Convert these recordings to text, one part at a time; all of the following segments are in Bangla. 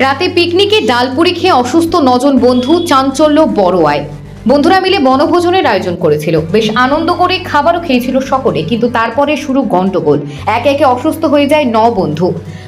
রাতে পিকনিকে ডালপুরি খেয়ে অসুস্থ 9 জন বন্ধু, চাঞ্চল্য বড়োয়ায়। বন্ধুরা মিলে বনভোজনের আয়োজন করেছিল, বেশ আনন্দ করে খাবারও খেয়েছিল সকলে, কিন্তু তারপরে শুরু গন্ডগোল। একে একে অসুস্থ হয়ে যায় 9 বন্ধু,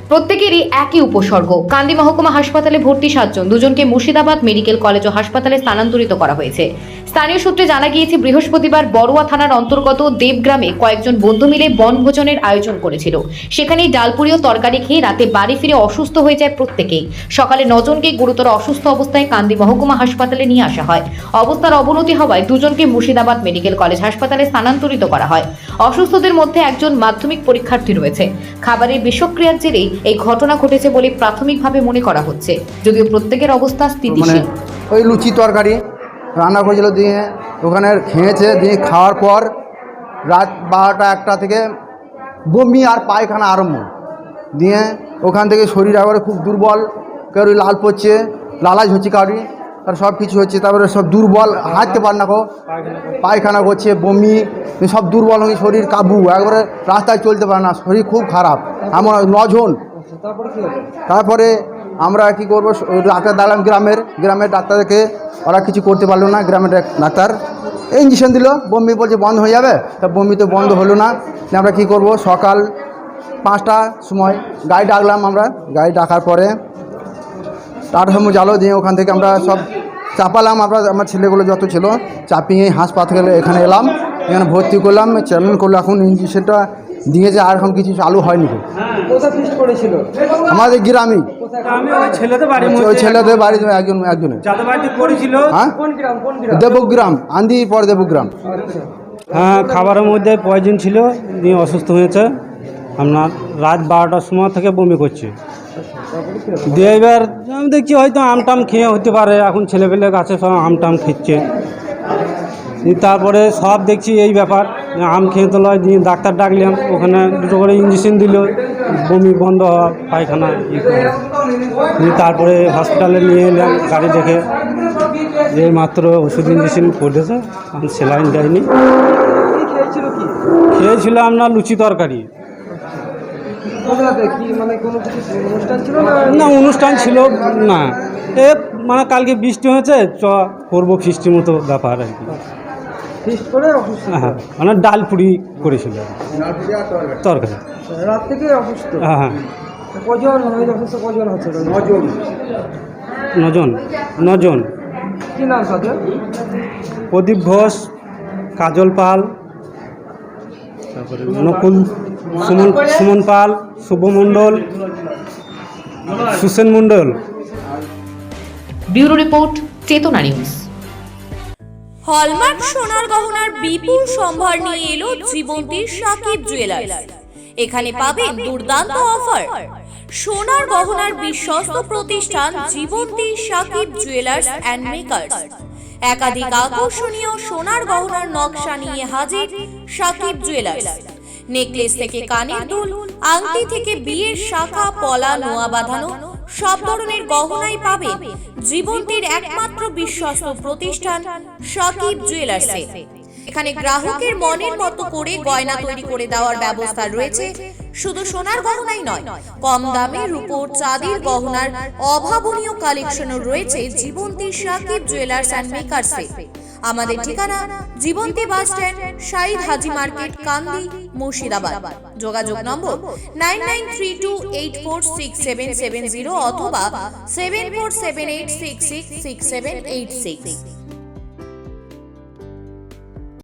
প্রত্যেকেরই একই উপসর্গ। কান্দি মহকুমা হাসপাতালে ভর্তি 7 জন, দুজনকে মুর্শিদাবাদ মেডিকেল কলেজ ও হাসপাতালে স্থানান্তরিত করা হয়েছে। স্থানীয় সূত্রে জানা গিয়েছে, বৃহস্পতিবার বড়ুয়া থানার অন্তর্গত দেবগ্রামে কয়েকজন বন্ধু মিলে বনভোজনের আয়োজন করেছিল। সেখানেই ডালপুরি ও তরকারি খেয়ে রাতে বাড়ি ফিরে অসুস্থ হয়ে যায় প্রত্যেকেই। সকালে 9 জনকে গুরুতর অসুস্থ অবস্থায় কান্দি মহকুমা হাসপাতালে নিয়ে আসা হয়। অবস্থার অবনতি হওয়ায় দুজনকে মুর্শিদাবাদ মেডিকেল কলেজ হাসপাতালে স্থানান্তরিত করা হয়। অসুস্থদের মধ্যে একজন মাধ্যমিক পরীক্ষার্থী রয়েছে। খাবারের বিষক্রিয়ার জেরেই এই ঘটনা ঘটেছে বলে প্রাথমিকভাবে মনে করা হচ্ছে, যদিও প্রত্যেকের অবস্থা স্থিতিশীল। ওই লুচি তরকারি রান্না করেছিল, দিয়ে ওখানে খেয়েছে, দিয়ে খাওয়ার পর রাত 12টা 1টা থেকে বমি আর পায়খানা আরম্ভ। দিয়ে ওখান থেকে শরীর একবারে খুব দুর্বল, কারো লাল পড়ছে, লালাজ হচ্ছে, কারি আর সব কিছু হচ্ছে। তারপরে সব দুর্বল, হাঁটতে পার না, পায়খানা করছে, বমি, সব দুর্বল হয়ে শরীর কাবু, একবারে রাস্তায় চলতে পারে না, শরীর খুব খারাপ। এমন 9 জন। তারপরে আমরা কি করবো, ডাক্তার দাঁড়ালাম গ্রামের ডাক্তারকে, ওরা কিছু করতে পারলো না। গ্রামের ডাক্তার ইঞ্জেকশন দিল, বমি বলছে বন্ধ হয়ে যাবে, তা বমি তো বন্ধ হলো না। আমরা কি করব, সকাল 5টার সময় গাড়ি ডাকলাম। আমরা গাড়ি ডাকার পরে 8টার সময় জালো, দিয়ে ওখান থেকে আমরা সব চাপালাম। আমার ছেলেগুলো যত ছিল চাপিয়ে হাসপাতালে এখানে এলাম, এখানে ভর্তি করলাম, ট্রিটমেন্ট করলো। এখন ইঞ্জেকশনটা দিয়েছে, আর এখন কিছু চালু হয়নি। আমাদের গ্রামে ওই ছেলেদের বাড়ি একজনের হ্যাঁ, দেবগ্রাম, আন্দি পর দেবগ্রাম। হ্যাঁ, খাবারের মধ্যে পয়জন ছিল, দিয়ে অসুস্থ হয়েছে। আপনার রাত 12টার সময় থেকে বমি করছে। দিয়ে এবার আমি দেখছি হয়তো আমটাম খেয়ে হতে পারে, এখন ছেলেপেলে গাছে সব আমটাম খেচ্ছে। তারপরে সব দেখছি এই ব্যাপার, আম খেয়ে তো লয়, দিয়ে ডাক্তার ডাকলাম, ওখানে দুটো করে ইঞ্জেকশন দিল, বমি বন্ধ হওয়া, পায়খানা তারপরে হসপিটালে নিয়ে এলাম গাড়ি দেখে, যে মাত্র ওষুধ ইঞ্জেকশন করেছে, স্যালাইন দেয়নি। খেয়েছিল আপনার লুচি তরকারি। না, অনুষ্ঠান ছিল না, এ মানে কালকে বৃষ্টি হয়েছে, করবো ফিস্টির মতো ব্যাপার আর কি। হ্যাঁ, মানে ডালপুরি করেছিল তরকারি। রাত থেকে অসুস্থ? হ্যাঁ হ্যাঁ, নজন। কি নাম তাদের? প্রদীপ ঘোষ, কাজল পাল, তারপরে নকুল, সুমন পাল, শুভ মণ্ডল, সুসেন মণ্ডল। ব্যুরো রিপোর্ট, চেতনা নিউজ। হলমার্ক সোনার গহনার বিপুল সম্ভার নিয়ে এলো জীবন্তীর সাকিব জুয়েলার্স। এখানে পাবেন দুর্দান্ত অফার। সোনার গহনার বিশ্বস্ত প্রতিষ্ঠান Jibonti Sakib jewellers and makers. একাধিক আকর্ষণীয় সোনার গহনার নকশা নিয়ে হাজির সাকিব জুয়েলার্স। নেকলেস থেকে কানের দুল, আংটি থেকে বিয়ের শাখা, পলা, নোয়া বাঁধানো সব ধরনের গহনাই পাবেন জীবন্তীর একমাত্র বিশ্বস্ত প্রতিষ্ঠান সাকিব জুয়েলার্সে। এখানে গ্রাহকের মনের মতো করে গয়না তৈরি করে দেওয়ার ব্যবস্থা রয়েছে। শুধু সোনার গহনাই নয়, কম দামে রূপোর, চাঁদির গহনার অভাবনীয় কালেকশনও রয়েছে জীবন্তী সাকিব জুয়েলার্স অ্যান্ড মেকার্সে। আমাদের ঠিকানা জীবন্তী বাস স্ট্যান্ড, শাহিদ হাজি মার্কেট, কান্দি, মুর্শিদাবাদ। যোগাযোগ নম্বর 9932846770 অথবা 7478666786।